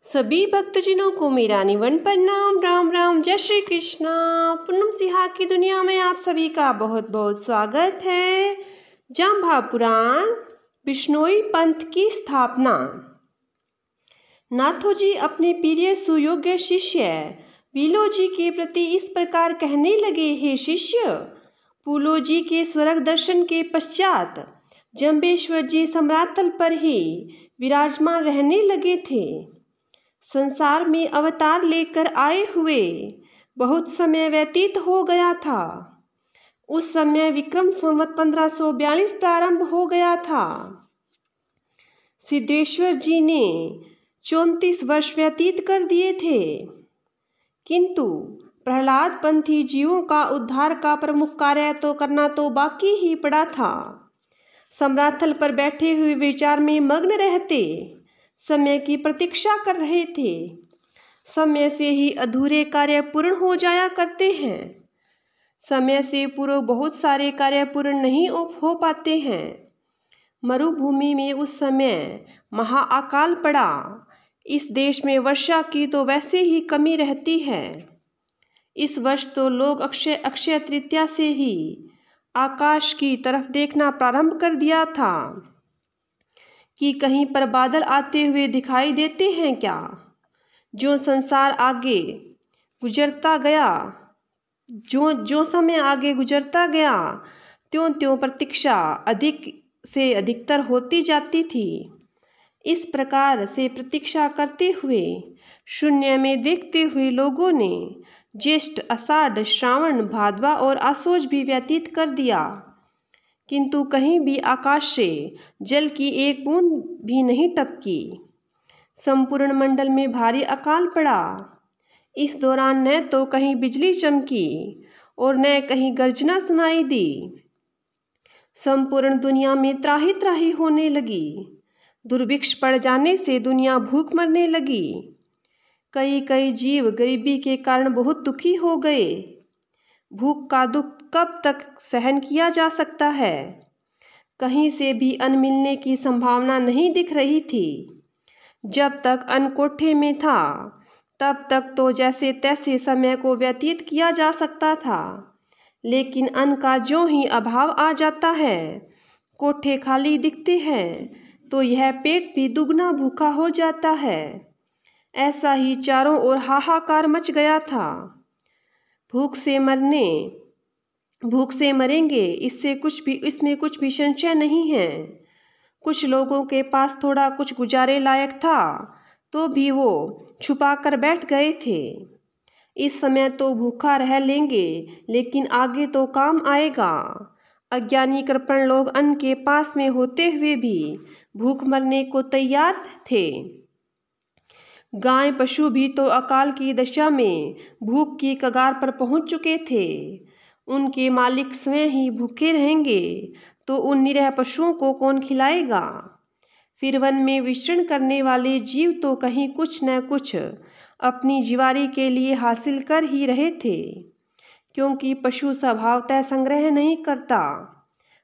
सभी भक्तजनों को मेरा निवन प्रणाम। राम राम, जय श्री कृष्णा। पूनम सिहा की दुनिया में आप सभी का बहुत बहुत स्वागत है। जांबा पुराण, बिश्नोई पंथ की स्थापना। नाथोजी अपने प्रिय सुयोग्य शिष्य वीलो जी के प्रति इस प्रकार कहने लगे, हे शिष्य, पूलो जी के स्वर्ग दर्शन के पश्चात जम्बेश्वर जी सम्रातल पर ही विराजमान रहने लगे थे। संसार में अवतार लेकर आए हुए बहुत समय व्यतीत हो गया था। उस समय विक्रम संवत 1542 प्रारंभ हो गया था। सिद्धेश्वर जी ने 34 वर्ष व्यतीत कर दिए थे, किंतु प्रहलाद पंथी जीवों का उद्धार का प्रमुख कार्य तो करना तो बाकी ही पड़ा था। सम्राथल पर बैठे हुए विचार में मग्न रहते समय की प्रतीक्षा कर रहे थे। समय से ही अधूरे कार्य पूर्ण हो जाया करते हैं। समय से पूर्व बहुत सारे कार्य पूर्ण नहीं हो पाते हैं। मरुभूमि में उस समय महाअकाल पड़ा। इस देश में वर्षा की तो वैसे ही कमी रहती है। इस वर्ष तो लोग अक्षय तृतीया से ही आकाश की तरफ देखना प्रारंभ कर दिया था कि कहीं पर बादल आते हुए दिखाई देते हैं क्या। जो संसार आगे गुजरता गया, जो समय आगे गुजरता गया, त्यों त्यों प्रतीक्षा अधिक से अधिकतर होती जाती थी। इस प्रकार से प्रतीक्षा करते हुए शून्य में देखते हुए लोगों ने ज्येष्ठ, आषाढ़, श्रावण, भादवा और आसोज भी व्यतीत कर दिया, किंतु कहीं भी आकाश से जल की एक बूंद भी नहीं टपकी। संपूर्ण मंडल में भारी अकाल पड़ा। इस दौरान न तो कहीं बिजली चमकी और न कहीं गर्जना सुनाई दी। संपूर्ण दुनिया में त्राही त्राही होने लगी। दुर्भिक्ष पड़ जाने से दुनिया भूख मरने लगी। कई कई जीव गरीबी के कारण बहुत दुखी हो गए। भूख का दुख कब तक सहन किया जा सकता है। कहीं से भी अन्न मिलने की संभावना नहीं दिख रही थी। जब तक अन्न कोठे में था तब तक तो जैसे तैसे समय को व्यतीत किया जा सकता था, लेकिन अन्न का जो ही अभाव आ जाता है, कोठे खाली दिखते हैं, तो यह पेट भी दुगना भूखा हो जाता है। ऐसा ही चारों ओर हाहाकार मच गया था। भूख से मरेंगे, इसमें कुछ भी संशय नहीं है। कुछ लोगों के पास थोड़ा कुछ गुजारे लायक था तो भी वो छुपा कर बैठ गए थे। इस समय तो भूखा रह लेंगे, लेकिन आगे तो काम आएगा। अज्ञानी कृपण लोग अन्न के पास में होते हुए भी भूख मरने को तैयार थे। गाय पशु भी तो अकाल की दशा में भूख की कगार पर पहुंच चुके थे। उनके मालिक स्वयं ही भूखे रहेंगे तो उन निरीह पशुओं को कौन खिलाएगा। फिर वन में विचरण करने वाले जीव तो कहीं कुछ न कुछ अपनी जीवारी के लिए हासिल कर ही रहे थे, क्योंकि पशु स्वभावतः संग्रह नहीं करता।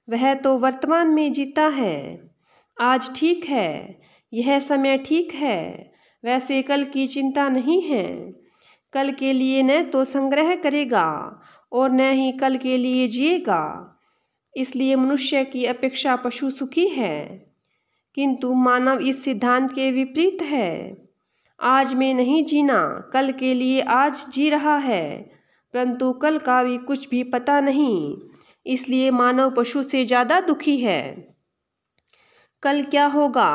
वह तो वर्तमान में जीता है। आज ठीक है, यह समय ठीक है, वैसे कल की चिंता नहीं है। कल के लिए न तो संग्रह करेगा और न ही कल के लिए जिएगा। इसलिए मनुष्य की अपेक्षा पशु सुखी है, किंतु मानव इस सिद्धांत के विपरीत है। आज में नहीं जीना, कल के लिए आज जी रहा है, परंतु कल का भी कुछ भी पता नहीं। इसलिए मानव पशु से ज़्यादा दुखी है। कल क्या होगा,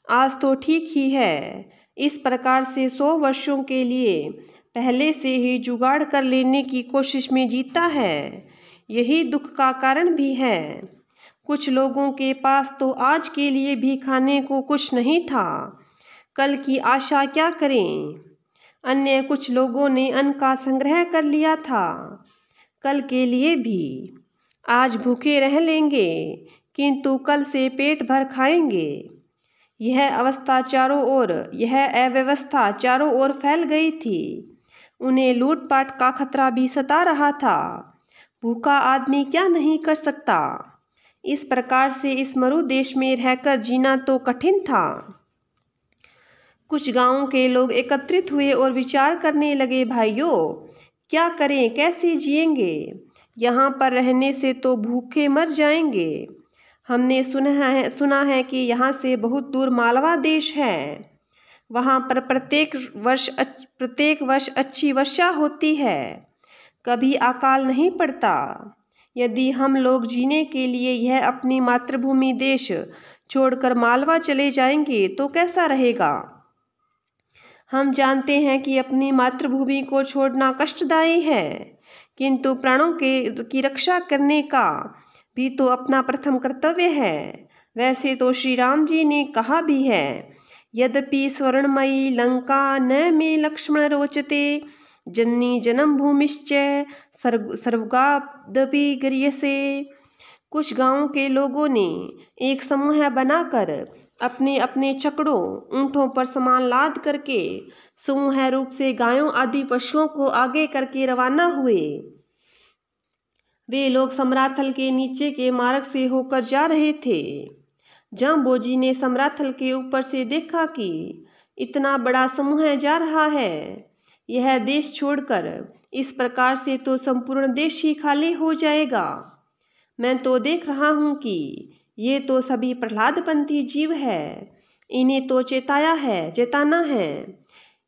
आज तो ठीक ही है। इस प्रकार से 100 वर्षों के लिए पहले से ही जुगाड़ कर लेने की कोशिश में जीता है। यही दुख का कारण भी है। कुछ लोगों के पास तो आज के लिए भी खाने को कुछ नहीं था, कल की आशा क्या करें। अन्य कुछ लोगों ने अन्न का संग्रह कर लिया था, कल के लिए भी। आज भूखे रह लेंगे, किंतु कल से पेट भर खाएंगे। यह अव्यवस्था चारों ओर फैल गई थी। उन्हें लूटपाट का खतरा भी सता रहा था। भूखा आदमी क्या नहीं कर सकता। इस प्रकार से इस मरु देश में रहकर जीना तो कठिन था। कुछ गांवों के लोग एकत्रित हुए और विचार करने लगे, भाइयों क्या करें, कैसे जिएंगे? यहाँ पर रहने से तो भूखे मर जाएंगे। हमने सुना है कि यहाँ से बहुत दूर मालवा देश है। वहाँ पर प्रत्येक वर्ष अच्छी वर्षा होती है, कभी अकाल नहीं पड़ता। यदि हम लोग जीने के लिए यह अपनी मातृभूमि देश छोड़कर मालवा चले जाएंगे तो कैसा रहेगा? हम जानते हैं कि अपनी मातृभूमि को छोड़ना कष्टदायी है, किंतु प्राणों की रक्षा करने का भी तो अपना प्रथम कर्तव्य है। वैसे तो श्री राम जी ने कहा भी है, यद्यपि स्वर्णमयी लंका न मे लक्ष्मण रोचते, जननी जन्म भूमिश्च सर्वगादपि गरीयसे। कुछ गांवों के लोगों ने एक समूह बनाकर अपने अपने छकड़ों ऊँटों पर सामान लाद करके समूह रूप से गायों आदि पशुओं को आगे करके रवाना हुए। वे लोग समराथल के नीचे के मार्ग से होकर जा रहे थे। जाम्बोजी ने समराथल के ऊपर से देखा कि इतना बड़ा समूह जा रहा है, यह देश छोड़कर। इस प्रकार से तो संपूर्ण देश ही खाली हो जाएगा। मैं तो देख रहा हूँ कि ये तो सभी प्रहलादपंथी जीव है, इन्हें तो चेताना है।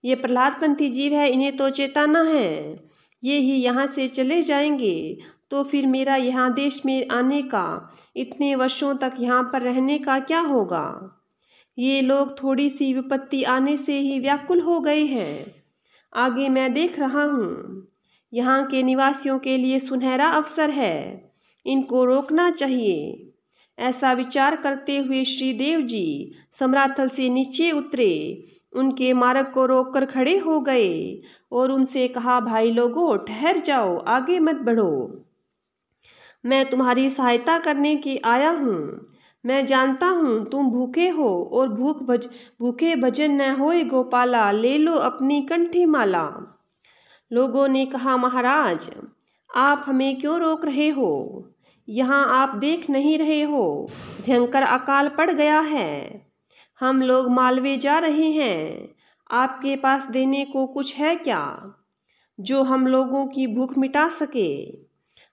ये प्रहलादपंथी जीव है, इन्हें तो चेताना है। ये ही यहाँ से चले जाएंगे तो फिर मेरा यहाँ देश में आने का, इतने वर्षों तक यहाँ पर रहने का क्या होगा? ये लोग थोड़ी सी विपत्ति आने से ही व्याकुल हो गए हैं। आगे मैं देख रहा हूँ, यहाँ के निवासियों के लिए सुनहरा अवसर है, इनको रोकना चाहिए। ऐसा विचार करते हुए श्रीदेव जी समराथल से नीचे उतरे, उनके मार्ग को रोककर खड़े हो गए और उनसे कहा, भाई लोगों ठहर जाओ, आगे मत बढ़ो। मैं तुम्हारी सहायता करने के आया हूँ। मैं जानता हूँ तुम भूखे हो और भूखे भजन न होए गोपाला, ले लो अपनी कंठी माला। लोगों ने कहा, महाराज आप हमें क्यों रोक रहे हो? यहाँ आप देख नहीं रहे हो, भयंकर अकाल पड़ गया है। हम लोग मालवे जा रहे हैं, आपके पास देने को कुछ है क्या जो हम लोगों की भूख मिटा सके?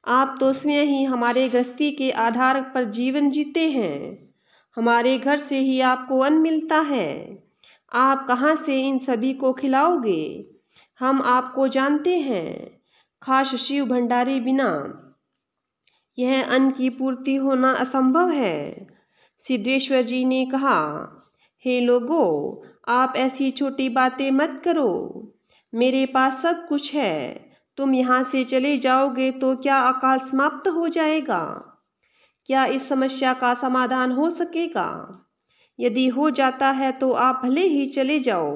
आप तो स्वयं ही हमारे गृहस्थी के आधार पर जीवन जीते हैं, हमारे घर से ही आपको अन्न मिलता है। आप कहाँ से इन सभी को खिलाओगे? हम आपको जानते हैं, खास शिव भंडारी बिना यह अन्न की पूर्ति होना असंभव है। सिद्धेश्वर जी ने कहा, हे लोगों आप ऐसी छोटी बातें मत करो, मेरे पास सब कुछ है। तुम यहाँ से चले जाओगे तो क्या अकाल समाप्त हो जाएगा? क्या इस समस्या का समाधान हो सकेगा? यदि हो जाता है तो आप भले ही चले जाओ।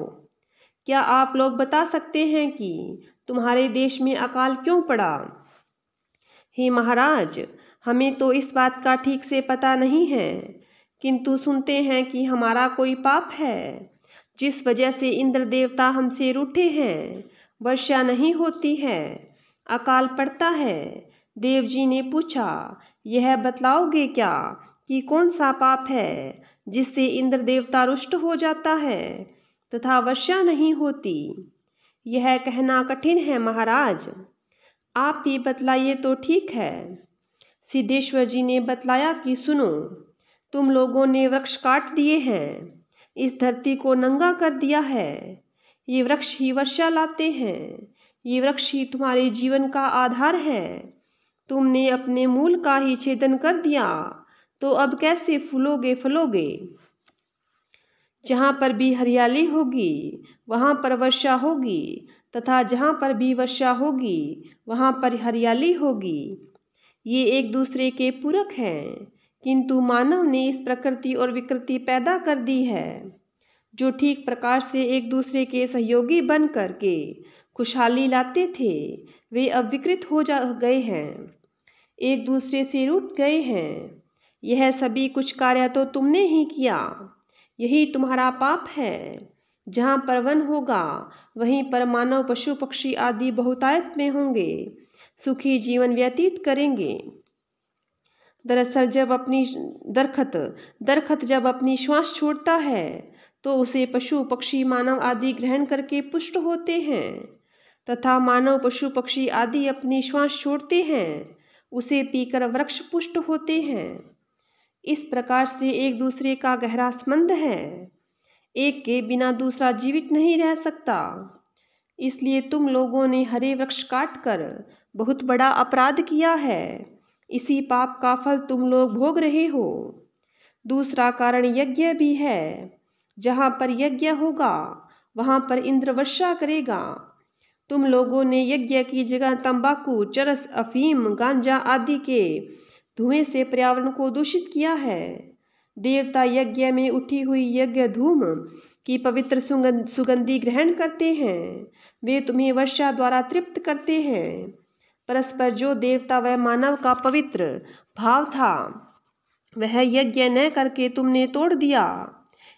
क्या आप लोग बता सकते हैं कि तुम्हारे देश में अकाल क्यों पड़ा? हे महाराज हमें तो इस बात का ठीक से पता नहीं है, किंतु सुनते हैं कि हमारा कोई पाप है, जिस वजह से इंद्र देवता हमसे रूठे हैं। वर्षा नहीं होती है, अकाल पड़ता है। देव जी ने पूछा, यह बतलाओगे क्या कि कौन सा पाप है जिससे इंद्र देवता रुष्ट हो जाता है तथा वर्षा नहीं होती? यह कहना कठिन है महाराज, आप ही बतलाइए तो ठीक है। सिद्धेश्वर जी ने बतलाया कि सुनो, तुम लोगों ने वृक्ष काट दिए हैं, इस धरती को नंगा कर दिया है। ये वृक्ष ही वर्षा लाते हैं, ये वृक्ष ही तुम्हारे जीवन का आधार है। तुमने अपने मूल का ही छेदन कर दिया, तो अब कैसे फूलोगे फलोगे? जहाँ पर भी हरियाली होगी वहाँ पर वर्षा होगी, तथा जहाँ पर भी वर्षा होगी वहाँ पर हरियाली होगी। ये एक दूसरे के पूरक हैं, किंतु मानव ने इस प्रकृति और विकृति पैदा कर दी है, जो ठीक प्रकार से एक दूसरे के सहयोगी बन करके खुशहाली लाते थे, वे अब विकृत हो गए हैं, एक दूसरे से रूठ गए हैं। यह सभी कुछ कार्य तो तुमने ही किया, यही तुम्हारा पाप है। जहाँ पर वन होगा वहीं पर मानव पशु पक्षी आदि बहुतायत में होंगे, सुखी जीवन व्यतीत करेंगे। दरअसल जब अपनी दरखत जब अपनी श्वास छोड़ता है तो उसे पशु पक्षी मानव आदि ग्रहण करके पुष्ट होते हैं, तथा मानव पशु पक्षी आदि अपनी श्वास छोड़ते हैं, उसे पीकर वृक्ष पुष्ट होते हैं। इस प्रकार से एक दूसरे का गहरा संबंध है। एक के बिना दूसरा जीवित नहीं रह सकता। इसलिए तुम लोगों ने हरे वृक्ष काट कर बहुत बड़ा अपराध किया है। इसी पाप का फल तुम लोग भोग रहे हो। दूसरा कारण यज्ञ भी है। जहाँ पर यज्ञ होगा वहाँ पर इंद्र वर्षा करेगा। तुम लोगों ने यज्ञ की जगह तंबाकू, चरस, अफीम, गांजा आदि के धुएं से पर्यावरण को दूषित किया है। देवता यज्ञ में उठी हुई यज्ञ धूम की पवित्र सुगंधि ग्रहण करते हैं। वे तुम्हें वर्षा द्वारा तृप्त करते हैं। परस्पर जो देवता व मानव का पवित्र भाव था वह यज्ञ न करके तुमने तोड़ दिया।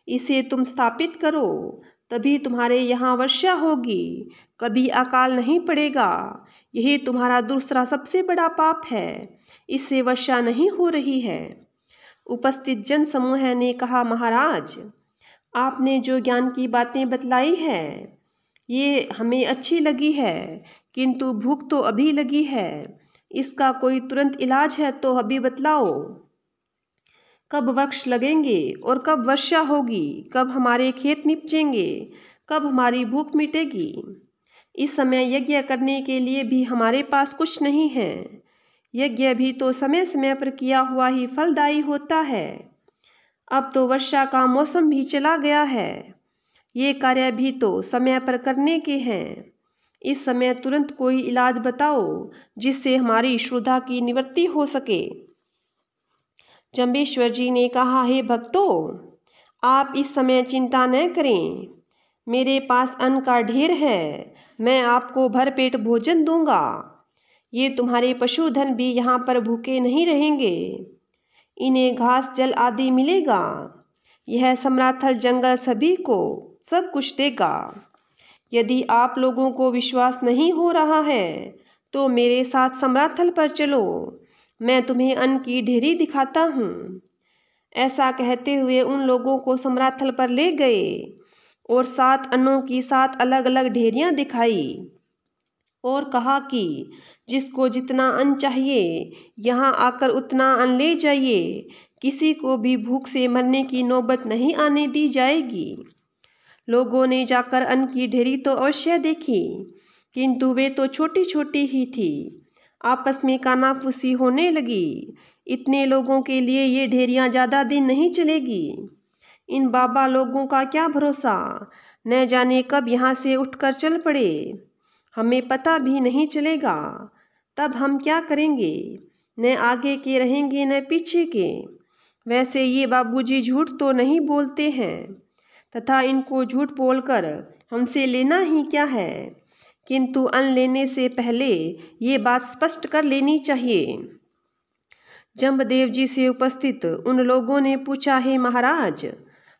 इसे तुम स्थापित करो, तभी तुम्हारे यहाँ वर्षा होगी, कभी अकाल नहीं पड़ेगा। यही तुम्हारा दूसरा सबसे बड़ा पाप है। इससे वर्षा नहीं हो रही है। उपस्थित जन समूह ने कहा, महाराज, आपने जो ज्ञान की बातें बतलाई है ये हमें अच्छी लगी है, किंतु भूख तो अभी लगी है। इसका कोई तुरंत इलाज है तो अभी बतलाओ। कब वृक्ष लगेंगे और कब वर्षा होगी? कब हमारे खेत निपजेंगे? कब हमारी भूख मिटेगी? इस समय यज्ञ करने के लिए भी हमारे पास कुछ नहीं है। यज्ञ भी तो समय समय पर किया हुआ ही फलदायी होता है। अब तो वर्षा का मौसम भी चला गया है। ये कार्य भी तो समय पर करने के हैं। इस समय तुरंत कोई इलाज बताओ जिससे हमारी श्रद्धा की निवृत्ति हो सके। जम्बेश्वर जी ने कहा, हे भक्तों, आप इस समय चिंता न करें। मेरे पास अन्न का ढेर है। मैं आपको भरपेट भोजन दूंगा। ये तुम्हारे पशुधन भी यहाँ पर भूखे नहीं रहेंगे। इन्हें घास जल आदि मिलेगा। यह समराथल जंगल सभी को सब कुछ देगा। यदि आप लोगों को विश्वास नहीं हो रहा है तो मेरे साथ समराथल पर चलो। मैं तुम्हें अन्न की ढेरी दिखाता हूँ। ऐसा कहते हुए उन लोगों को समराथल पर ले गए और 7 अन्नों की 7 अलग अलग ढेरियाँ दिखाई और कहा कि जिसको जितना अन्न चाहिए यहाँ आकर उतना अन्न ले जाइए। किसी को भी भूख से मरने की नौबत नहीं आने दी जाएगी। लोगों ने जाकर अन्न की ढेरी तो अवश्य देखी, किंतु वे तो छोटी छोटी ही थी। आपस में कानाफूसी होने लगी। इतने लोगों के लिए ये ढेरियाँ ज़्यादा दिन नहीं चलेगी। इन बाबा लोगों का क्या भरोसा, न जाने कब यहाँ से उठकर चल पड़े। हमें पता भी नहीं चलेगा। तब हम क्या करेंगे? न आगे के रहेंगे न पीछे के। वैसे ये बाबूजी झूठ तो नहीं बोलते हैं, तथा इनको झूठ बोलकर हमसे लेना ही क्या है। किंतु अन्न लेने से पहले ये बात स्पष्ट कर लेनी चाहिए। जम्बदेव जी से उपस्थित उन लोगों ने पूछा, हे महाराज,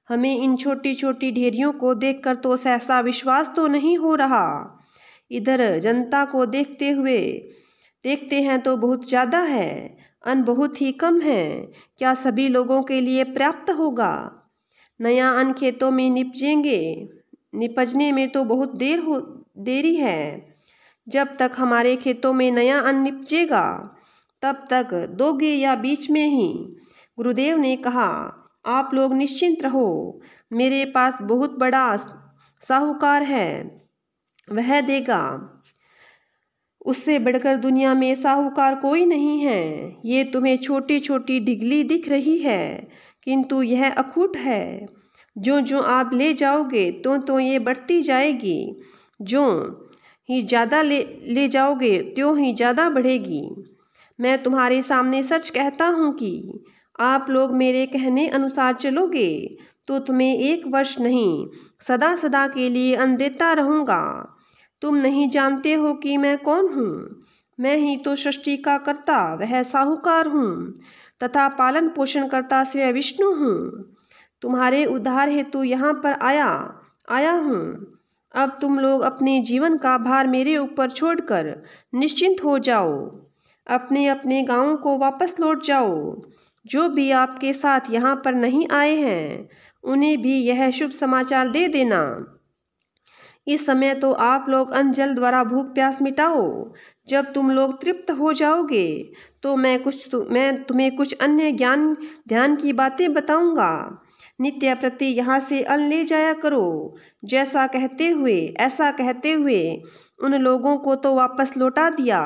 हमें इन छोटी छोटी ढेरियों को देखकर तो सहसा विश्वास तो नहीं हो रहा। इधर जनता को देखते हैं तो बहुत ज़्यादा है। अन्न बहुत ही कम है। क्या सभी लोगों के लिए पर्याप्त होगा? नया अन्न खेतों में निपजने में तो बहुत देरी है। जब तक हमारे खेतों में नया अन्न निपजेगा तब तक दोगे या बीच में ही? गुरुदेव ने कहा, आप लोग निश्चिंत रहो। मेरे पास बहुत बड़ा साहूकार है, वह देगा। उससे बढ़कर दुनिया में साहूकार कोई नहीं है। ये तुम्हें छोटी छोटी ढिगली दिख रही है, किंतु यह अखूट है। जो जो आप ले जाओगे तो ये बढ़ती जाएगी। जो ही ज़्यादा ले जाओगे त्यों ही ज़्यादा बढ़ेगी। मैं तुम्हारे सामने सच कहता हूँ कि आप लोग मेरे कहने अनुसार चलोगे तो तुम्हें 1 वर्ष नहीं सदा सदा के लिए अन्न देता रहूँगा। तुम नहीं जानते हो कि मैं कौन हूँ। मैं ही तो सृष्टि का कर्ता वह साहूकार हूँ, तथा पालन पोषण करता स्वयं विष्णु हूँ। तुम्हारे उद्धार हेतु यहाँ पर आया हूँ। अब तुम लोग अपने जीवन का भार मेरे ऊपर छोड़कर निश्चिंत हो जाओ। अपने अपने गाँवों को वापस लौट जाओ। जो भी आपके साथ यहाँ पर नहीं आए हैं उन्हें भी यह शुभ समाचार दे देना। इस समय तो आप लोग अन्न जल द्वारा भूख प्यास मिटाओ। जब तुम लोग तृप्त हो जाओगे तो मैं तुम्हें कुछ अन्य ज्ञान ध्यान की बातें बताऊंगा। नित्य प्रति यहाँ से अन्न ले जाया करो। ऐसा कहते हुए उन लोगों को तो वापस लौटा दिया।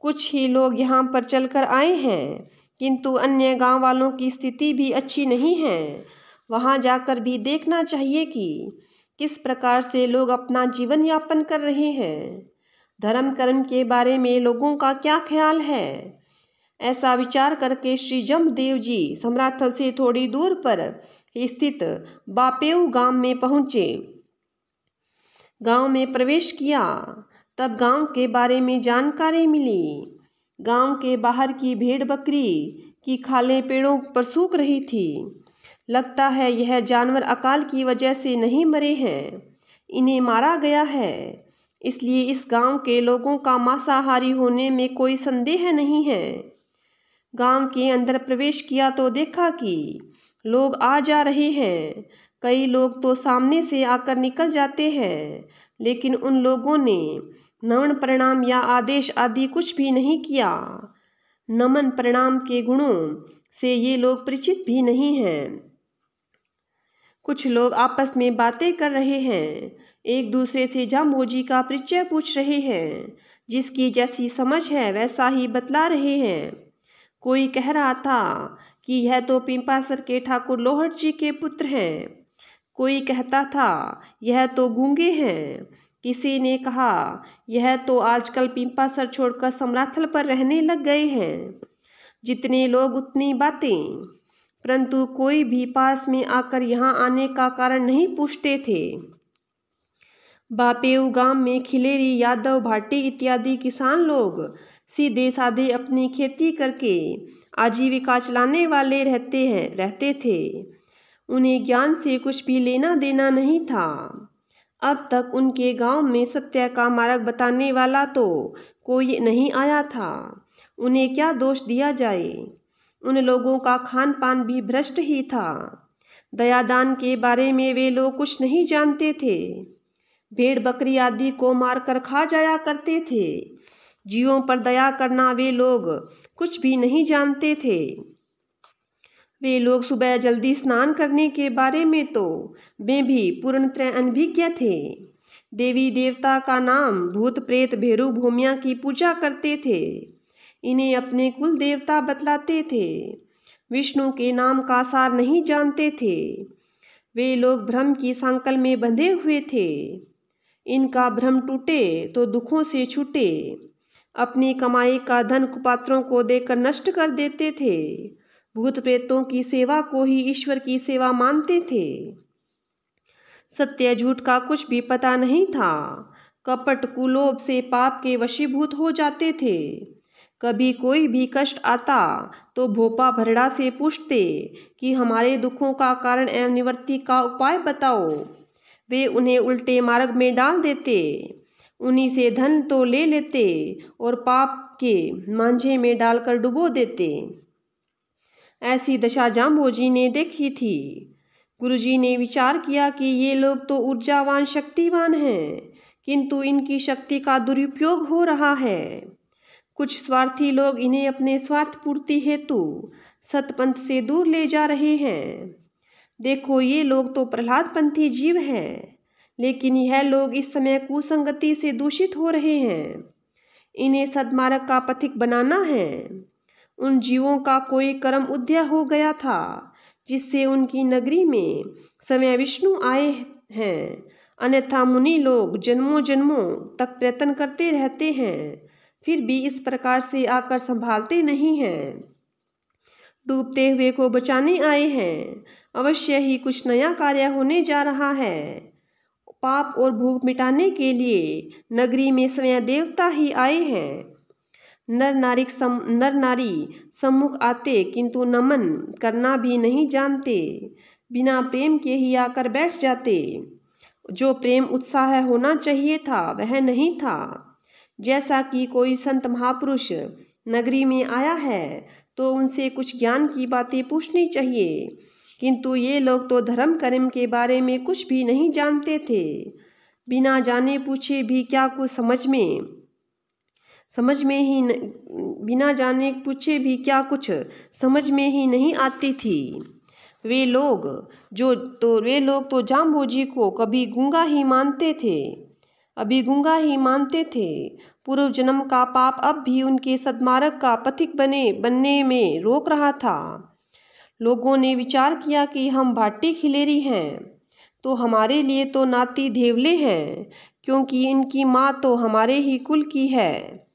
कुछ ही लोग यहाँ पर चलकर आए हैं, किंतु अन्य गांव वालों की स्थिति भी अच्छी नहीं है। वहाँ जाकर भी देखना चाहिए कि किस प्रकार से लोग अपना जीवन यापन कर रहे हैं। धर्म कर्म के बारे में लोगों का क्या ख्याल है। ऐसा विचार करके श्री जमदेव जी समराथल से थोड़ी दूर पर स्थित बापेऊ गांव में पहुँचे। गांव में प्रवेश किया तब गांव के बारे में जानकारी मिली। गांव के बाहर की भेड़ बकरी की खालें पेड़ों पर सूख रही थी। लगता है यह जानवर अकाल की वजह से नहीं मरे हैं, इन्हें मारा गया है। इसलिए इस गांव के लोगों का मांसाहारी होने में कोई संदेह नहीं है। गांव के अंदर प्रवेश किया तो देखा कि लोग आ जा रहे हैं। कई लोग तो सामने से आकर निकल जाते हैं, लेकिन उन लोगों ने नमन प्रणाम या आदेश आदि कुछ भी नहीं किया। नमन प्रणाम के गुणों से ये लोग परिचित भी नहीं हैं। कुछ लोग आपस में बातें कर रहे हैं, एक दूसरे से जाम्बोजी का परिचय पूछ रहे हैं, जिसकी जैसी समझ है वैसा ही बतला रहे हैं। कोई कह रहा था कि यह तो पिंपासर के ठाकुर लोहट जी के पुत्र हैं। कोई कहता था यह तो गूंगे हैं। किसी ने कहा यह तो आजकल पिंपासर छोड़कर समराथल पर रहने लग गए हैं। जितने लोग उतनी बातें, परंतु कोई भी पास में आकर यहाँ आने का कारण नहीं पूछते थे। बापेऊ गांव में खिलेरी, यादव, भाटी इत्यादि किसान लोग सीधे साधे अपनी खेती करके आजीविका चलाने वाले रहते थे। उन्हें ज्ञान से कुछ भी लेना देना नहीं था। अब तक उनके गांव में सत्य का मार्ग बताने वाला तो कोई नहीं आया था। उन्हें क्या दोष दिया जाए। उन लोगों का खान पान भी भ्रष्ट ही था। दयादान के बारे में वे लोग कुछ नहीं जानते थे। भेड़ बकरी आदि को मारकर खा जाया करते थे। जीवों पर दया करना वे लोग कुछ भी नहीं जानते थे। वे लोग सुबह जल्दी स्नान करने के बारे में तो वे भी पूर्णतः अनभिज्ञ थे। देवी देवता का नाम, भूत प्रेत भेरू भूमिया की पूजा करते थे। इन्हें अपने कुल देवता बतलाते थे। विष्णु के नाम का सार नहीं जानते थे। वे लोग भ्रम की सांकल में बंधे हुए थे। इनका भ्रम टूटे तो दुखों से छूटे। अपनी कमाई का धन कुपात्रों को देकर नष्ट कर देते थे। भूत प्रेतों की सेवा को ही ईश्वर की सेवा मानते थे। सत्य झूठ का कुछ भी पता नहीं था। कपट कुलोभ से पाप के वशीभूत हो जाते थे। कभी कोई भी कष्ट आता तो भोपा भरड़ा से पूछते कि हमारे दुखों का कारण एवं निवृत्ति का उपाय बताओ। वे उन्हें उल्टे मार्ग में डाल देते। उन्हीं से धन तो ले लेते और पाप के मांझे में डालकर डुबो देते। ऐसी दशा जाम्बोजी ने देखी थी। गुरुजी ने विचार किया कि ये लोग तो ऊर्जावान शक्तिवान हैं, किंतु इनकी शक्ति का दुरुपयोग हो रहा है। कुछ स्वार्थी लोग इन्हें अपने स्वार्थ पूर्ति हेतु सतपंथ से दूर ले जा रहे हैं। देखो, ये लोग तो प्रहलाद पंथी जीव हैं, लेकिन यह लोग इस समय कुसंगति से दूषित हो रहे हैं। इन्हें सद्मार्ग का पथिक बनाना है। उन जीवों का कोई कर्म उदय हो गया था, जिससे उनकी नगरी में स्वयं विष्णु आए हैं। अन्यथा मुनि लोग जन्मों जन्मों तक प्रयत्न करते रहते हैं, फिर भी इस प्रकार से आकर संभालते नहीं हैं। डूबते हुए को बचाने आए हैं। अवश्य ही कुछ नया कार्य होने जा रहा है। पाप और भूख मिटाने के लिए नगरी में स्वयं देवता ही आए हैं। नर नारी सम्मुख आते, किंतु नमन करना भी नहीं जानते। बिना प्रेम के ही आकर बैठ जाते। जो प्रेम उत्साह होना चाहिए था वह नहीं था। जैसा कि कोई संत महापुरुष नगरी में आया है तो उनसे कुछ ज्ञान की बातें पूछनी चाहिए, किंतु ये लोग तो धर्म कर्म के बारे में कुछ भी नहीं जानते थे। बिना जाने पूछे भी क्या कुछ बिना जाने पूछे भी क्या कुछ समझ में ही नहीं आती थी। वे लोग तो जाम्बोजी को कभी गूंगा ही मानते थे। पूर्व जन्म का पाप अब भी उनके सद्मार्ग का पथिक बनने में रोक रहा था। लोगों ने विचार किया कि हम भाटी खिलेरी हैं, तो हमारे लिए तो नाती देवले हैं, क्योंकि इनकी माँ तो हमारे ही कुल की है।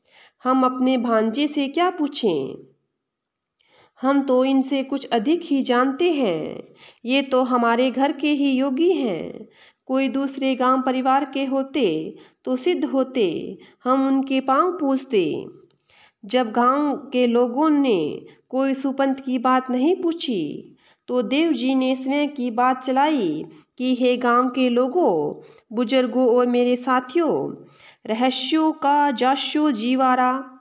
हम अपने भांजे से क्या पूछें? हम तो इनसे कुछ अधिक ही जानते हैं। ये तो हमारे घर के ही योगी हैं। कोई दूसरे गांव परिवार के होते तो सिद्ध होते, हम उनके पांव पूजते। जब गांव के लोगों ने कोई सुपंथ की बात नहीं पूछी, तो देव जी ने स्वयं की बात चलाई कि हे गांव के लोगों, बुजुर्गों और मेरे साथियों, रहस्यों का जाशो जीवारा,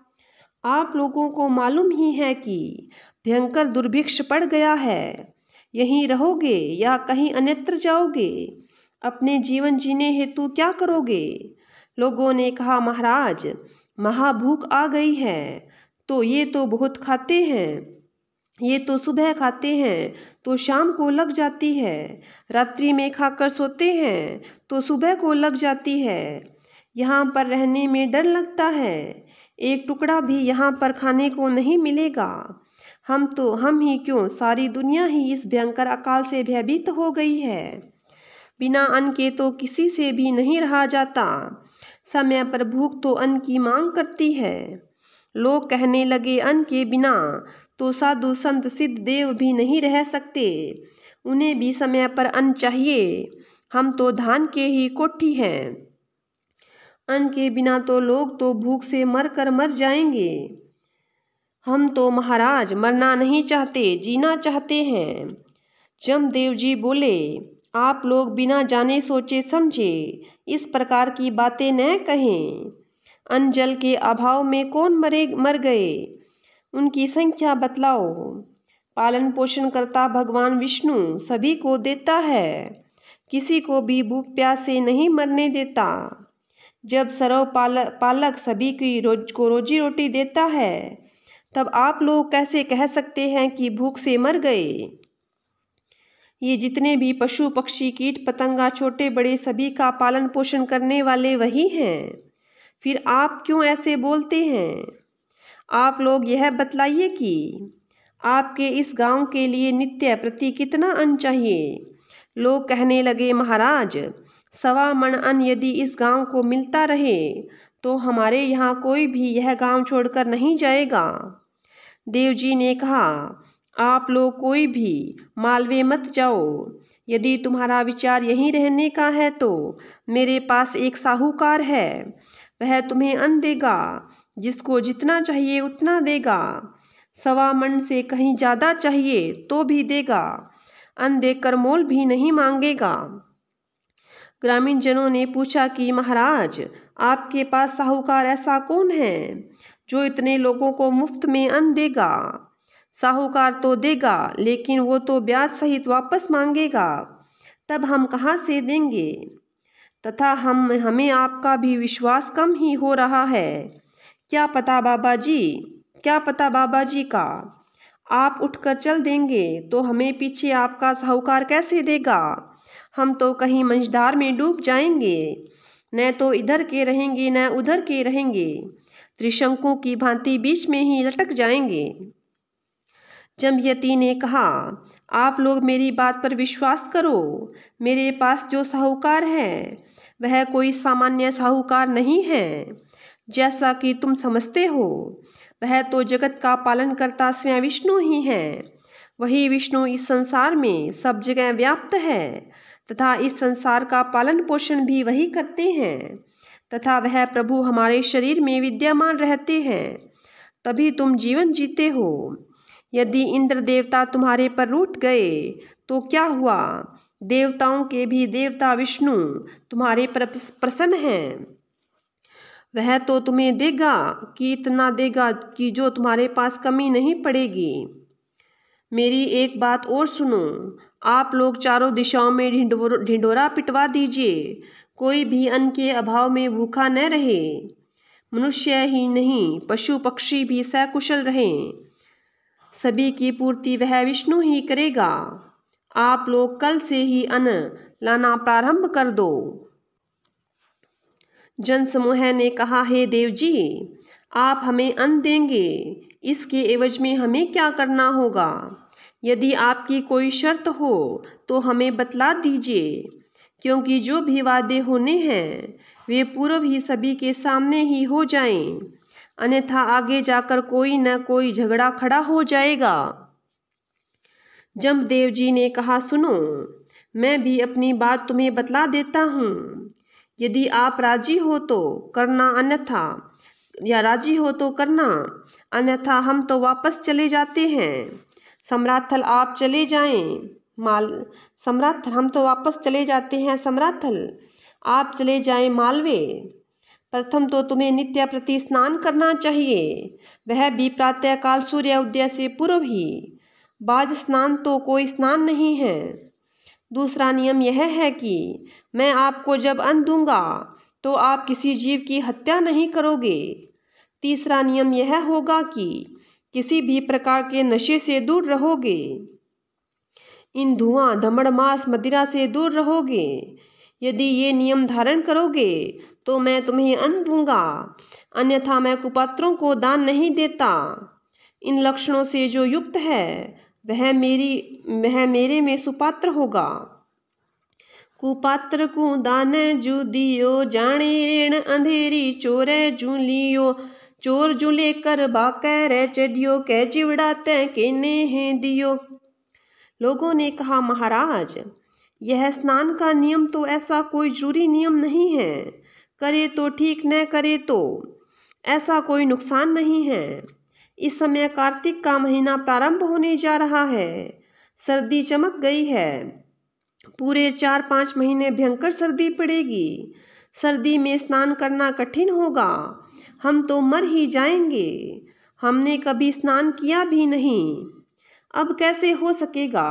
आप लोगों को मालूम ही है कि भयंकर दुर्भिक्ष पड़ गया है। यहीं रहोगे या कहीं अन्यत्र जाओगे? अपने जीवन जीने हेतु क्या करोगे? लोगों ने कहा, महाराज, महाभूख आ गई है, तो ये तो बहुत खाते हैं। ये तो सुबह खाते हैं तो शाम को लग जाती है, रात्रि में खाकर सोते हैं तो सुबह को लग जाती है। यहाँ पर रहने में डर लगता है, एक टुकड़ा भी यहाँ पर खाने को नहीं मिलेगा। हम ही क्यों, सारी दुनिया ही इस भयंकर अकाल से भयभीत हो गई है। बिना अन्न के तो किसी से भी नहीं रहा जाता। समय पर भूख तो अन्न की मांग करती है। लोग कहने लगे, अन्न के बिना तो साधु संत सिद्ध देव भी नहीं रह सकते, उन्हें भी समय पर अन्न चाहिए। हम तो धान के ही कोठी हैं, अन्न के बिना तो लोग तो भूख से मर जाएंगे। हम तो महाराज मरना नहीं चाहते, जीना चाहते हैं। जमदेव जी बोले, आप लोग बिना जाने सोचे समझे इस प्रकार की बातें न कहें। अन्न जल के अभाव में कौन मर गए, उनकी संख्या बतलाओ। पालन पोषण करता भगवान विष्णु सभी को देता है, किसी को भी भूख प्यास से नहीं मरने देता। जब सर्व पालक सभी की रोजी रोटी देता है, तब आप लोग कैसे कह सकते हैं कि भूख से मर गए? ये जितने भी पशु पक्षी कीट पतंगा छोटे बड़े सभी का पालन पोषण करने वाले वही हैं। फिर आप क्यों ऐसे बोलते हैं? आप लोग यह बतलाइए कि आपके इस गांव के लिए नित्य प्रति कितना अन्न चाहिए? लोग कहने लगे, महाराज, 1.25 मन अन्न यदि इस गांव को मिलता रहे तो हमारे यहाँ कोई भी यह गांव छोड़कर नहीं जाएगा। देव जी ने कहा, आप लोग कोई भी मालवे मत जाओ। यदि तुम्हारा विचार यहीं रहने का है तो मेरे पास एक साहूकार है, वह तुम्हें अन्न देगा, जिसको जितना चाहिए उतना देगा। 1.25 मन से कहीं ज़्यादा चाहिए तो भी देगा, अन्न देकर मोल भी नहीं मांगेगा। ग्रामीण जनों ने पूछा कि महाराज, आपके पास साहूकार ऐसा कौन है जो इतने लोगों को मुफ्त में अन्न देगा? साहूकार तो देगा, लेकिन वो तो ब्याज सहित वापस मांगेगा, तब हम कहाँ से देंगे? तथा हमें आपका भी विश्वास कम ही हो रहा है। क्या पता बाबा जी का आप उठकर चल देंगे तो हमें पीछे आपका साहूकार कैसे देगा? हम तो कहीं मंझधार में डूब जाएंगे, न तो इधर के रहेंगे न उधर के रहेंगे, त्रिशंकु की भांति बीच में ही लटक जाएंगे। जमयती ने कहा, आप लोग मेरी बात पर विश्वास करो। मेरे पास जो साहूकार है वह कोई सामान्य साहूकार नहीं है, जैसा कि तुम समझते हो। वह तो जगत का पालन करता स्वयं विष्णु ही है। वही विष्णु इस संसार में सब जगह व्याप्त है तथा इस संसार का पालन पोषण भी वही करते हैं, तथा वह प्रभु हमारे शरीर में विद्यमान रहते हैं, तभी तुम जीवन जीते हो। यदि इंद्र देवता तुम्हारे पर रूठ गए तो क्या हुआ? देवताओं के भी देवता विष्णु तुम्हारे पर प्रसन्न हैं। वह तो तुम्हें देगा कि इतना देगा कि जो तुम्हारे पास कमी नहीं पड़ेगी। मेरी एक बात और सुनो, आप लोग चारों दिशाओं में ढिंढोरा पिटवा दीजिए, कोई भी अन्न के अभाव में भूखा न रहे। मनुष्य ही नहीं, पशु पक्षी भी सकुशल रहें। सभी की पूर्ति वह विष्णु ही करेगा। आप लोग कल से ही अन्न लाना प्रारंभ कर दो। जनसमूह ने कहा, हे देव जी, आप हमें अन्न देंगे, इसके एवज में हमें क्या करना होगा? यदि आपकी कोई शर्त हो तो हमें बतला दीजिए, क्योंकि जो भी वादे होने हैं वे पूर्व ही सभी के सामने ही हो जाएं, अन्यथा आगे जाकर कोई न कोई झगड़ा खड़ा हो जाएगा। जमदेव जी ने कहा, सुनो, मैं भी अपनी बात तुम्हें बतला देता हूँ। यदि आप राजी हो तो करना, अन्यथा हम तो वापस चले जाते हैं। सम्राथल, आप चले जाएं। हम तो वापस चले जाते हैं। सम्राथल, आप चले जाएं। मालवे, प्रथम तो तुम्हें नित्य प्रति स्नान करना चाहिए, वह भी प्रातःकाल सूर्य उदय से पूर्व ही। बाज स्नान तो कोई स्नान नहीं है। दूसरा नियम यह है कि मैं आपको जब अन्न दूंगा तो आप किसी जीव की हत्या नहीं करोगे। तीसरा नियम यह होगा कि किसी भी प्रकार के नशे से दूर रहोगे। इन धुआं, धमड़, मांस, मदिरा से दूर रहोगे। यदि ये नियम धारण करोगे तो मैं तुम्हें अन्न दूंगा, अन्यथा मैं कुपात्रों को दान नहीं देता। इन लक्षणों से जो युक्त है वह मेरे में सुपात्र होगा। कुपात्र को दान जू दियो, जाने ऋण अंधेरी चोरे जू लियो। चोर जू लेकर बाकै रे चढ़ियो, कै चिवड़ा तै केने है दियो। लोगों ने कहा, महाराज, यह स्नान का नियम तो ऐसा कोई जरूरी नियम नहीं है, करे तो ठीक, न करे तो ऐसा कोई नुकसान नहीं है। इस समय कार्तिक का महीना प्रारंभ होने जा रहा है। सर्दी चमक गई है। पूरे 4-5 महीने भयंकर सर्दी पड़ेगी। सर्दी में स्नान करना कठिन होगा। हम तो मर ही जाएंगे। हमने कभी स्नान किया भी नहीं, अब कैसे हो सकेगा?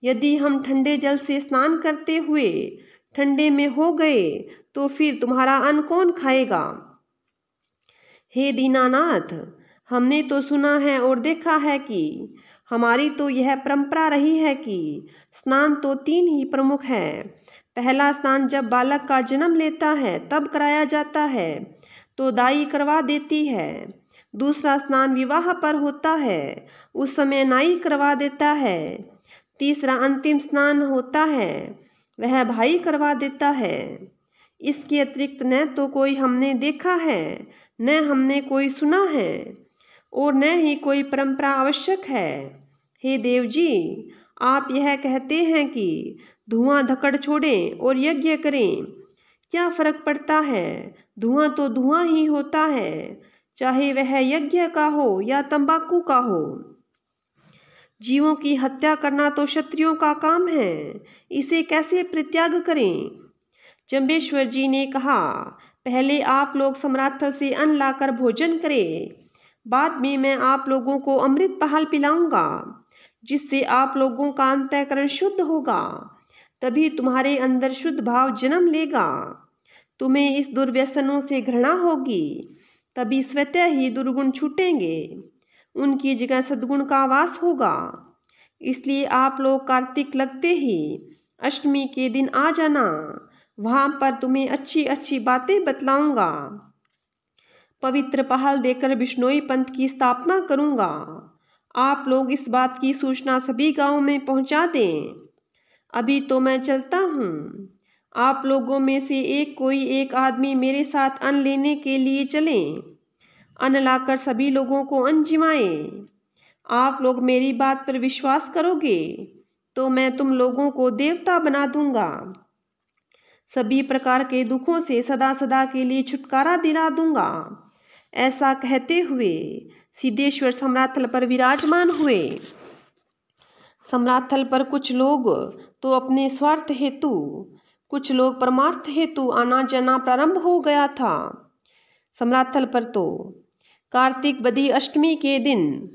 यदि हम ठंडे जल से स्नान करते हुए ठंडे में हो गए तो फिर तुम्हारा अन्न कौन खाएगा? हे दीनानाथ, हमने तो सुना है और देखा है कि हमारी तो यह परंपरा रही है कि स्नान तो 3 ही प्रमुख है। पहला स्नान जब बालक का जन्म लेता है तब कराया जाता है, तो दाई करवा देती है। दूसरा स्नान विवाह पर होता है, उस समय नाई करवा देता है। तीसरा अंतिम स्नान होता है, वह भाई करवा देता है। इसके अतिरिक्त न तो कोई हमने देखा है, न हमने कोई सुना है, और न ही कोई परंपरा आवश्यक है। हे देव जी, आप यह कहते हैं कि धुआं धकड़ छोड़ें और यज्ञ करें, क्या फर्क पड़ता है? धुआं तो धुआं ही होता है, चाहे वह यज्ञ का हो या तंबाकू का हो। जीवों की हत्या करना तो क्षत्रियों का काम है, इसे कैसे परित्याग करें? जंबेश्वर जी ने कहा, पहले आप लोग सम्राथल से अन्न लाकर भोजन करें, बाद में मैं आप लोगों को अमृत पहाल पिलाऊंगा, जिससे आप लोगों का अंतःकरण शुद्ध होगा। तभी तुम्हारे अंदर शुद्ध भाव जन्म लेगा। तुम्हें इस दुर्व्यसनों से घृणा होगी, तभी स्वतः ही दुर्गुण छूटेंगे, उनकी जगह सद्गुण का वास होगा। इसलिए आप लोग कार्तिक लगते ही अष्टमी के दिन आ जाना, वहाँ पर तुम्हें अच्छी अच्छी बातें बतलाऊंगा। पवित्र पहाल देकर बिश्नोई पंथ की स्थापना करूंगा। आप लोग इस बात की सूचना सभी गांवों में पहुंचा दें। अभी तो मैं चलता हूँ, आप लोगों में से कोई एक आदमी मेरे साथ अन्न लेने के लिए चलें। अन्न लाकर सभी लोगों को अन्न जिमाएं। आप लोग मेरी बात पर विश्वास करोगे तो मैं तुम लोगों को देवता बना दूंगा, सभी प्रकार के दुखों से सदा सदा के लिए छुटकारा दिला दूंगा। ऐसा कहते हुए सिद्धेश्वर सम्राथल पर विराजमान हुए। सम्राथल पर कुछ लोग तो अपने स्वार्थ हेतु, कुछ लोग परमार्थ हेतु आना जाना प्रारंभ हो गया था। समराथल पर तो कार्तिक बदी अष्टमी के दिन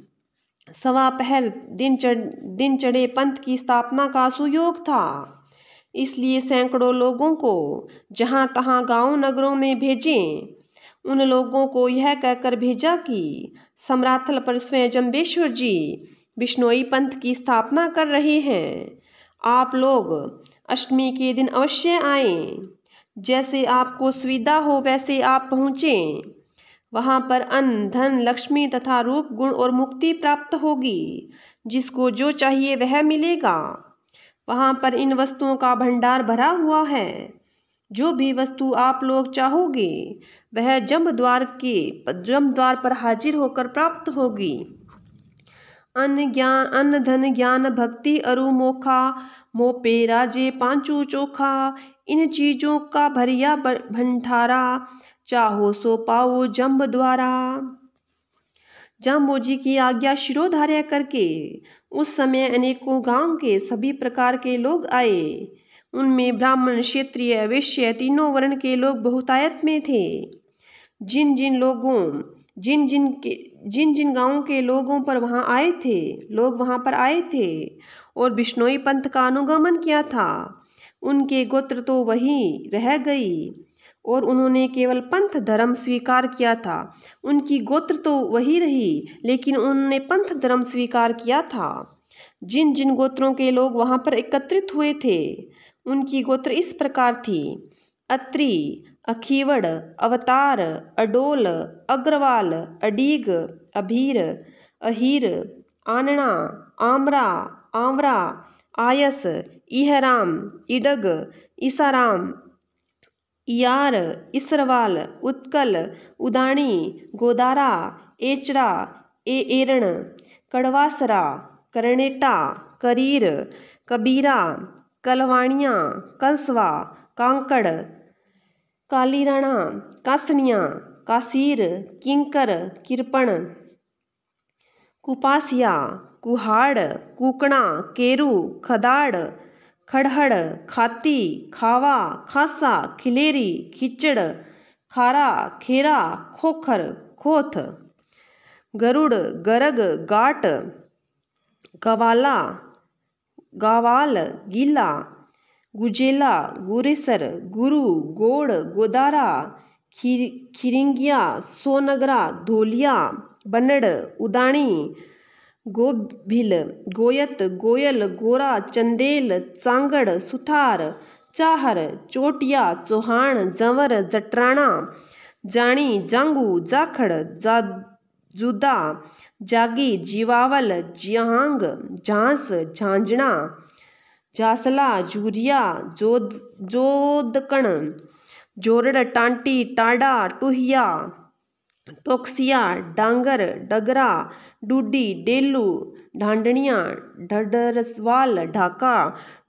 सवा पहर दिन चढ़े पंथ की स्थापना का सुयोग था। इसलिए सैकड़ों लोगों को जहाँ तहाँ गांव नगरों में भेजें। उन लोगों को यह कहकर भेजा कि समराथल पर स्वयं जम्बेश्वर जी बिश्नोई पंथ की स्थापना कर रहे हैं। आप लोग अष्टमी के दिन अवश्य आएं। जैसे आपको सुविधा हो वैसे आप पहुँचें। वहाँ पर अन्न धन लक्ष्मी तथा रूप गुण और मुक्ति प्राप्त होगी। जिसको जो चाहिए वह मिलेगा। वहाँ पर इन वस्तुओं का भंडार भरा हुआ है। जो भी वस्तु आप लोग चाहोगे वह जमद्वार पर हाजिर होकर प्राप्त होगी। अन्न धन ज्ञान भक्ति अरु मोखा मोपे राजे पांचू चोखा। इन चीजों का भरिया भंडारा चाहो सो पाओ जम्ब द्वारा। जाम्बोजी की आज्ञा शिरोधार्य करके उस समय अनेकों गांव के सभी प्रकार के लोग आए। उनमें ब्राह्मण क्षत्रिय वैश्य तीनों वर्ण के लोग बहुतायत में थे। जिन जिन गांवों के लोगों पर वहां पर आए थे और बिश्नोई पंथ का अनुगमन किया था, उनके गोत्र तो वही रह गई और उन्होंने केवल पंथ धर्म स्वीकार किया था। उनकी गोत्र तो वही रही लेकिन उन्होंने पंथ धर्म स्वीकार किया था। जिन जिन गोत्रों के लोग वहां पर एकत्रित हुए थे उनकी गोत्र इस प्रकार थी: अत्रि, अखीवड़, अवतार, अडोल, अग्रवाल, अडीग, अभीर, अहीर, आनना, आमरा, आंवरा, आयस, इहराम, इडग, ईसाराम, इयार, इसरवाल, उत्कल, उदानी, गोदारा, एचरा, एरण, कड़वासरा, करनेटा, करीर, कबीरा, कलवाणिया, कंसवा, कांकड़, कालीराणा, कासनिया, कासीर, किंकर, किरपण, कुपासिया, कुहाड़, कुकणा, केरू, खदाड़, खड़हड़, खाती, खावा, खासा, खिलेरी, खिचड़, खारा, खेरा, खोखर, खोथ, गरुड़, गरग, गाट, गवाला, गावाल, गीला, गुजेला, गुरेसर, गुरु, गोड़, गोदारा, खिरिंगिया, सोनगरा, धोलिया, बनड़, उदाणी, गोभिल, गोयत, गोयल, गोरा, चंदेल, चांगड़, सुथार, चाहर, चोटिया, चौहान, जंवर, जटराणा, जानी, जांगू, जाखड़, जुदा, जागी, जीवावल, जियांग, झांस, झांझणा, झासला, झूरिया, जोदकण, जोरड़, टांटी, टाडा, टुहिया, टोक्सिया, डांगर, डगरा, डूडी, डेलू, ढांडनिया, ढडरसवाल, ढाका,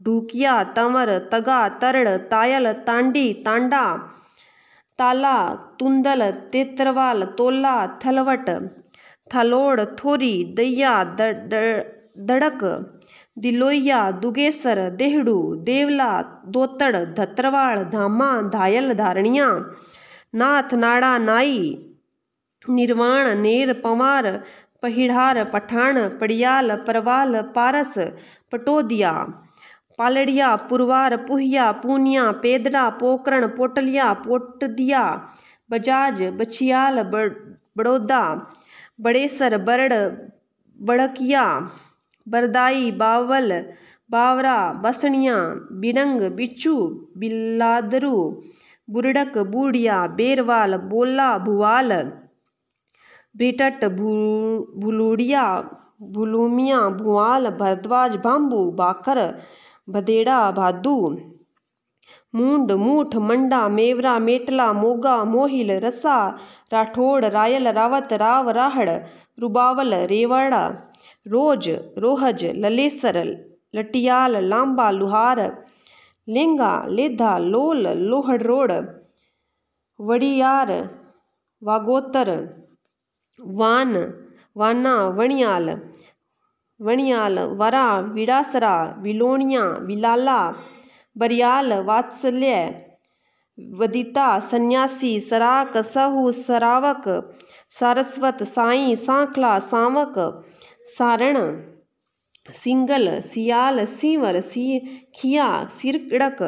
ढूकिया, तंवर, तगा, तरड़, तायल, तांडी, तांडा, ताला, तुंदल, तेतरवाल, तोला, थलवट, थालोड़, थोरी, दैया, दड़क, दिलोइया, दुगेसर, देहड़ू, देवला, दोतड़, धत्रवाड़, धामा, धायल, धारणिया, नाथ, नाड़ा, नाई, निर्वाण, नेर, पंवार, पहिढ़ार, पठान, पड़ियाल, परवाल, पारस, पटोदिया, पालड़िया, पुरवार, पुहिया, पूनिया, पेदड़ा, पोकरण, पोटलिया, पोटदिया, बजाज, बछियाल, बड़ौदा, बड़ेसर, बरड़, बड़किया, बरदाई, बावल, बावरा, बसनिया, बिरंग, बिच्छू, बिलादरू, बुरडक, बूढ़िया, बेरवाल, बोला, भुवाल, बेटट, भुलुड़िया, भुलुमिया, भुआल, भरद्वाज, भाम्बू, बाकर, भदेड़ा, भादू, मूंड, मूठ, मंडा, मेवरा, मेटला, मोगा, मोहिल, रसा, राठौड़, रायल, रावत, राव, राहड़, रुबावल, रेवाड़ा, रोज, रोहज, ललेसर, लटियाल, लांबा, लुहार, लेंगा, लेधा, लोल, लोहड़रोड़, वड़ियार, वागोतर, वान, वाना, वणियाल, वरा, विड़ासरा, विलोनिया, विलाला, बरियाल, वात्सल्य, वदिता, सन्यासी, सराक, सहु, सरावक, सारस्वत, साई, सांखला, सांवक, सारण, सिंगल, सियाल, सीवर, खिया, सिरड़क,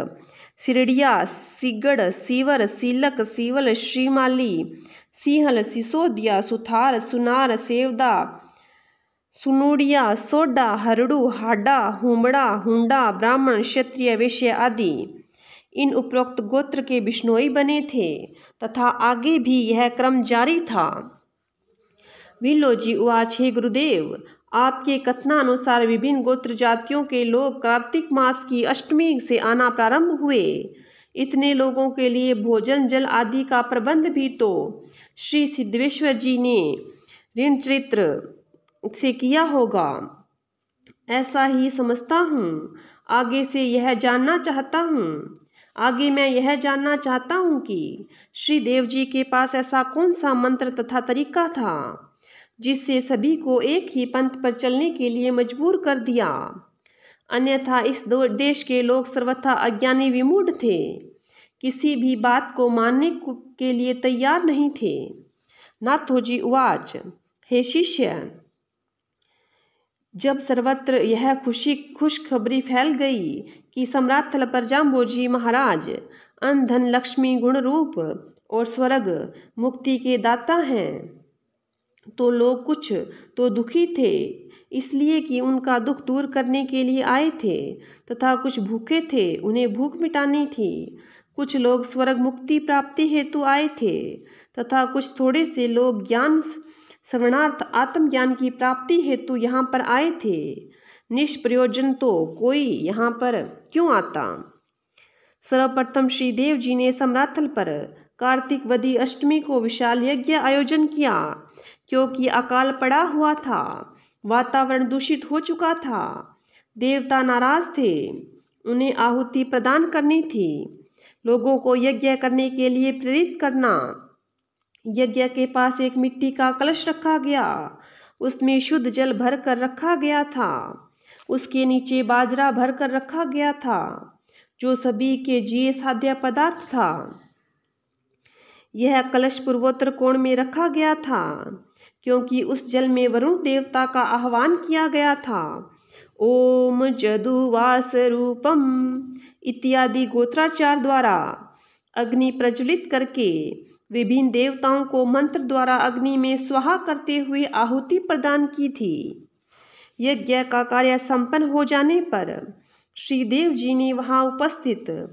सिरड़िया, सिगड़, सीवर, सीलक, सीवल, श्रीमाली, सिंहल, सिसोदिया, सुथार, सुनार, सेवदा, सुनोड़िया, सोडा, हरड़ू, हाडा, हुमड़ा, हुंडा, ब्राह्मण, क्षत्रिय, वैश्य आदि इन उपरोक्त गोत्र के बिश्नोई बने थे तथा आगे भी यह क्रम जारी था। विल्लोजी उवाच, हे गुरुदेव, आपके कथनानुसार विभिन्न गोत्र जातियों के लोग कार्तिक मास की अष्टमी से आना प्रारंभ हुए। इतने लोगों के लिए भोजन जल आदि का प्रबंध भी तो श्री सिद्धेश्वर जी ने ऋण चरित्र से किया होगा, ऐसा ही समझता हूँ। आगे मैं यह जानना चाहता हूँ कि श्री देव जी के पास ऐसा कौन सा मंत्र तथा तरीका था जिससे सभी को एक ही पंथ पर चलने के लिए मजबूर कर दिया। अन्यथा इस देश के लोग सर्वथा अज्ञानी विमूढ़ थे, किसी भी बात को मानने के लिए तैयार नहीं थे। नाथोजी उवाच, हे शिष्य, जब सर्वत्र यह खुशखबरी फैल गई कि सम्राट थल पर जाम्बोजी महाराज अन्न धन लक्ष्मी गुण रूप और स्वर्ग मुक्ति के दाता हैं, तो लोग कुछ तो दुखी थे इसलिए कि उनका दुख दूर करने के लिए आए थे, तथा कुछ भूखे थे, उन्हें भूख मिटानी थी। कुछ लोग स्वर्ग मुक्ति प्राप्ति हेतु आए थे तथा कुछ थोड़े से लोग ज्ञान श्रवणार्थ आत्मज्ञान की प्राप्ति हेतु यहाँ पर आए थे। निष्प्रयोजन तो कोई यहाँ पर क्यों आता। सर्वप्रथम श्री देव जी ने सम्राथल पर कार्तिक वदी अष्टमी को विशाल यज्ञ आयोजन किया, क्योंकि अकाल पड़ा हुआ था, वातावरण दूषित हो चुका था, देवता नाराज थे, उन्हें आहुति प्रदान करनी थी, लोगों को यज्ञ करने के लिए प्रेरित करना। यज्ञ के पास एक मिट्टी का कलश रखा गया, उसमें शुद्ध जल भर कर रखा गया था, उसके नीचे बाजरा भर कर रखा गया था, जो सभी के जिये साध्य पदार्थ था। यह कलश पूर्वोत्तर कोण में रखा गया था, क्योंकि उस जल में वरुण देवता का आह्वान किया गया था। ओम जदुवास रूपम इत्यादि गोत्राचार द्वारा अग्नि प्रज्वलित करके विभिन्न देवताओं को मंत्र द्वारा अग्नि में स्वाहा करते हुए आहुति प्रदान की थी। यज्ञ का कार्य संपन्न हो जाने पर श्री देव जी ने वहां उपस्थित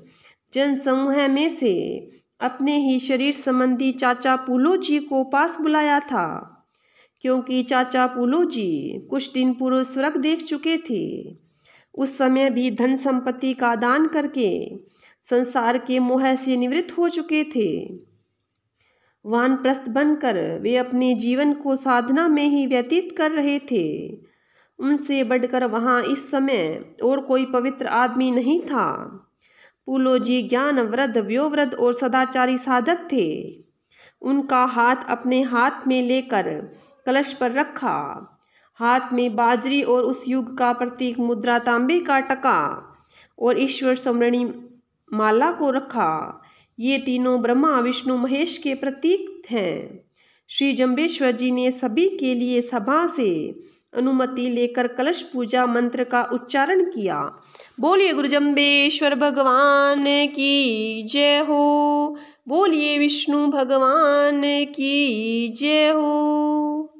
जन समूह में से अपने ही शरीर संबंधी चाचा पूलो जी को पास बुलाया था, क्योंकि चाचा पूलो जी कुछ दिन पूर्व स्वर्ग देख चुके थे। उस समय भी धन संपत्ति का दान करके संसार के मोह से निवृत्त हो चुके थे। वानप्रस्थ बनकर वे अपने जीवन को साधना में ही व्यतीत कर रहे थे। उनसे बढ़कर वहाँ इस समय और कोई पवित्र आदमी नहीं था। पूलो जी ज्ञान वृद्ध, व्योवृद्ध और सदाचारी साधक थे। उनका हाथ अपने हाथ में लेकर कलश पर रखा, हाथ में बाजरी और उस युग का प्रतीक मुद्रा तांबे का टका और ईश्वर स्मरणी माला को रखा। ये तीनों ब्रह्मा विष्णु महेश के प्रतीक हैं। श्री जम्बेश्वर जी ने सभी के लिए सभा से अनुमति लेकर कलश पूजा मंत्र का उच्चारण किया। बोलिए गुरु जम्बेश्वर भगवान की जय हो, बोलिए विष्णु भगवान की जय हो।